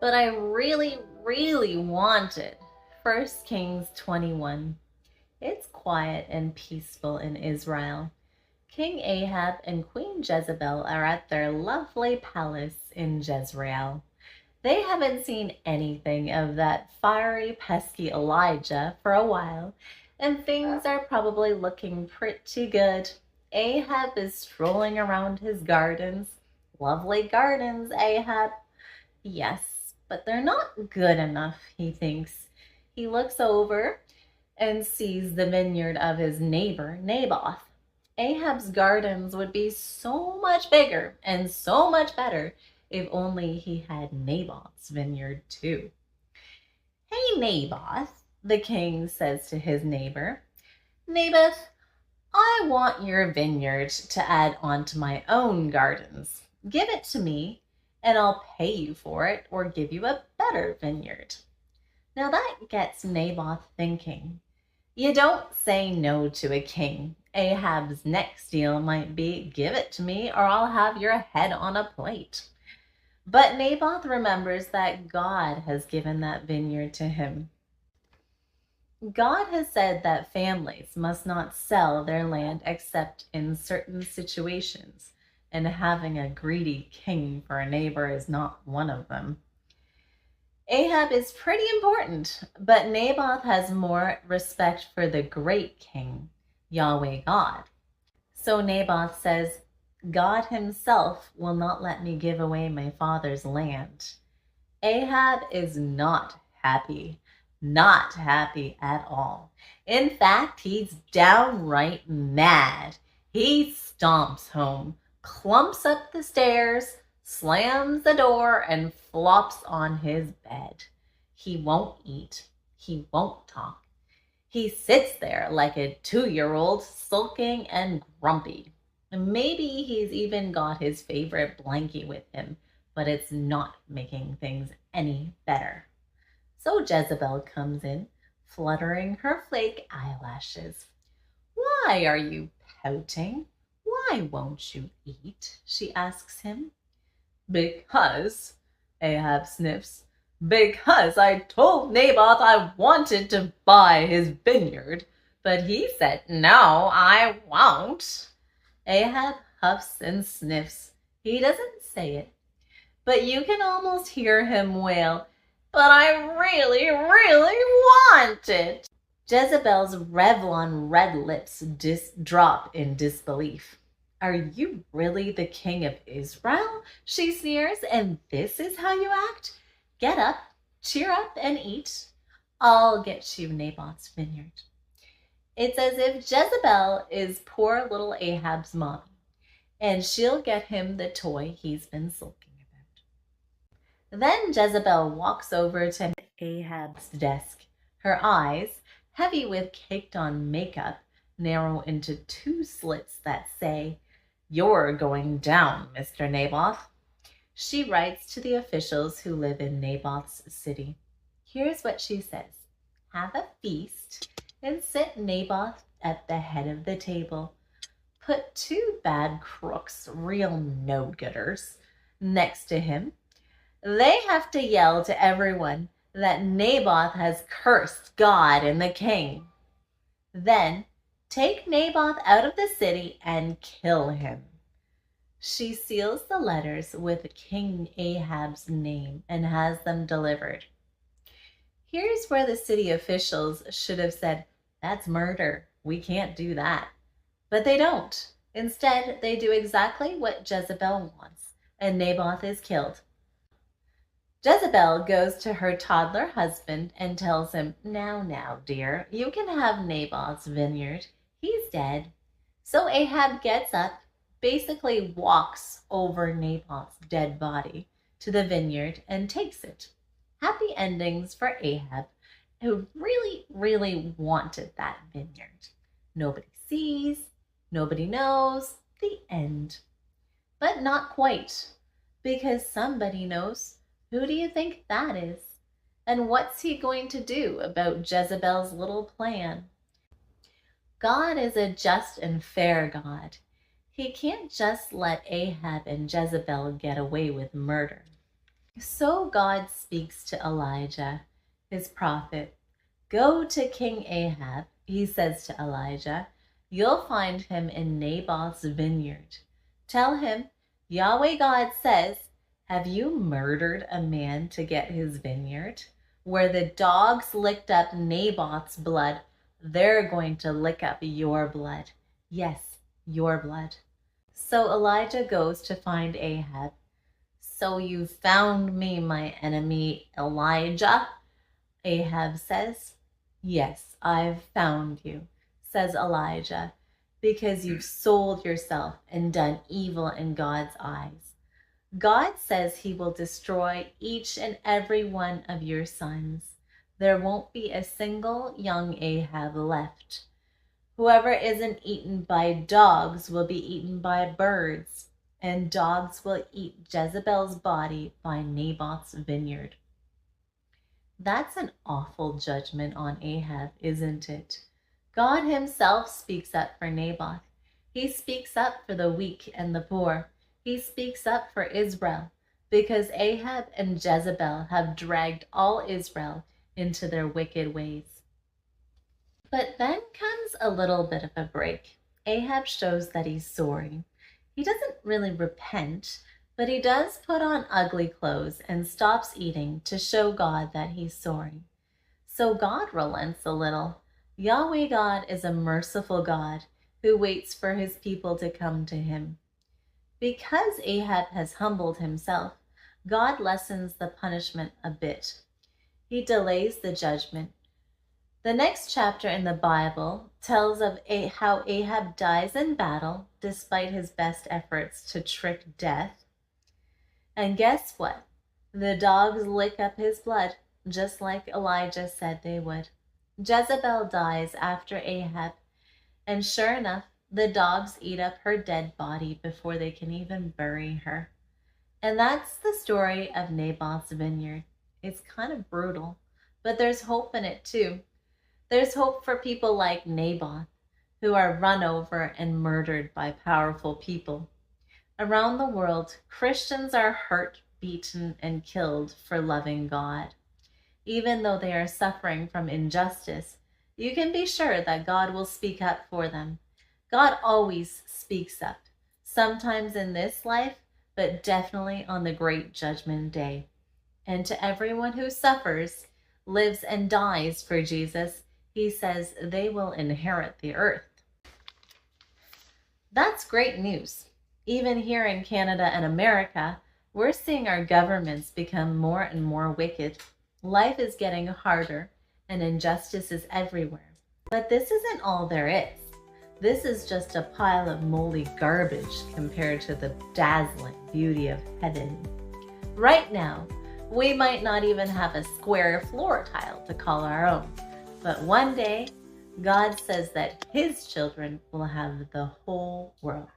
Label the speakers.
Speaker 1: but I really want it. 1 Kings 21. It's quiet and peaceful in Israel. King Ahab and Queen Jezebel are at their lovely palace in Jezreel. They haven't seen anything of that fiery, pesky Elijah for a while, and things are probably looking pretty good. Ahab is strolling around his gardens. Lovely gardens, Ahab. Yes, but they're not good enough, he thinks. He looks over and sees the vineyard of his neighbor, Naboth. Ahab's gardens would be so much bigger and so much better if only he had Naboth's vineyard too. Hey, Naboth, the king says to his neighbor. Naboth, I want your vineyard to add on to my own gardens. Give it to me, and I'll pay you for it or give you a better vineyard. Now that gets Naboth thinking. You don't say no to a king. Ahab's next deal might be, give it to me or I'll have your head on a plate. But Naboth remembers that God has given that vineyard to him. God has said that families must not sell their land except in certain situations, and having a greedy king for a neighbor is not one of them. Ahab is pretty important, but Naboth has more respect for the great king, Yahweh God. So Naboth says, God himself will not let me give away my father's land. Ahab is not happy at all. In fact, he's downright mad. He stomps home, clumps up the stairs, slams the door, and flops on his bed. He won't eat. He won't talk. He sits there like a 2-year-old, sulking and grumpy. Maybe he's even got his favorite blankie with him, but it's not making things any better. So Jezebel comes in, fluttering her flake eyelashes. Why are you pouting? Why won't you eat? She asks him. Because, Ahab sniffs, because I told Naboth I wanted to buy his vineyard, but he said, no, I won't. Ahab huffs and sniffs. He doesn't say it, but you can almost hear him wail, but I really want it. Jezebel's Revlon red lips drop in disbelief. Are you really the king of Israel? She sneers, and this is how you act? Get up, cheer up, and eat. I'll get you Naboth's vineyard. It's as if Jezebel is poor little Ahab's mom, and she'll get him the toy he's been sulking about. Then Jezebel walks over to Ahab's desk. Her eyes, heavy with caked-on makeup, narrow into 2 slits that say, You're going down, Mr. Naboth. She writes to the officials who live in Naboth's city. Here's what she says. Have a feast and sit Naboth at the head of the table. Put 2 bad crooks, real no-gooders, next to him. They have to yell to everyone that Naboth has cursed God and the king. Then take Naboth out of the city and kill him. She seals the letters with King Ahab's name and has them delivered. Here's where the city officials should have said, that's murder. We can't do that. But they don't. Instead, they do exactly what Jezebel wants, and Naboth is killed. Jezebel goes to her toddler husband and tells him, Now, dear, you can have Naboth's vineyard. He's dead. So Ahab gets up, basically walks over Naboth's dead body to the vineyard and takes it. Happy endings for Ahab, who really wanted that vineyard. Nobody sees, nobody knows, the end. But not quite, because somebody knows. Who do you think that is? And what's he going to do about Jezebel's little plan? God is a just and fair God. He can't just let Ahab and Jezebel get away with murder. So God speaks to Elijah, his prophet. Go to King Ahab, he says to Elijah. You'll find him in Naboth's vineyard. Tell him, Yahweh God says, have you murdered a man to get his vineyard? Where the dogs licked up Naboth's blood, they're going to lick up your blood. Yes, your blood. So Elijah goes to find Ahab. So you found me, my enemy Elijah? Ahab says. Yes, I've found you, says Elijah, because you've sold yourself and done evil in God's eyes. God says he will destroy each and every one of your sons. There won't be a single young Ahab left. Whoever isn't eaten by dogs will be eaten by birds, and dogs will eat Jezebel's body by Naboth's vineyard. That's an awful judgment on Ahab, isn't it? God himself speaks up for Naboth. He speaks up for the weak and the poor. He speaks up for Israel, because Ahab and Jezebel have dragged all Israel into their wicked ways. But then comes a little bit of a break. Ahab shows that he's sorry. He doesn't really repent, but he does put on ugly clothes and stops eating to show God that he's sorry. So God relents a little. Yahweh God is a merciful God who waits for his people to come to him. Because Ahab has humbled himself, God lessens the punishment a bit. He delays the judgment. The next chapter in the Bible tells of how Ahab dies in battle despite his best efforts to trick death. And guess what? The dogs lick up his blood, just like Elijah said they would. Jezebel dies after Ahab, and sure enough, the dogs eat up her dead body before they can even bury her. And that's the story of Naboth's vineyard. It's kind of brutal, but there's hope in it too. There's hope for people like Naboth, who are run over and murdered by powerful people. Around the world, Christians are hurt, beaten, and killed for loving God. Even though they are suffering from injustice, you can be sure that God will speak up for them. God always speaks up, sometimes in this life, but definitely on the great judgment day. And to everyone who suffers, lives, and dies for Jesus, he says they will inherit the earth. That's great news. Even here in Canada and America, we're seeing our governments become more and more wicked. Life is getting harder and injustice is everywhere. But this isn't all there is. This is just a pile of moldy garbage compared to the dazzling beauty of heaven. Right now, we might not even have a square floor tile to call our own. But one day, God says that his children will have the whole world.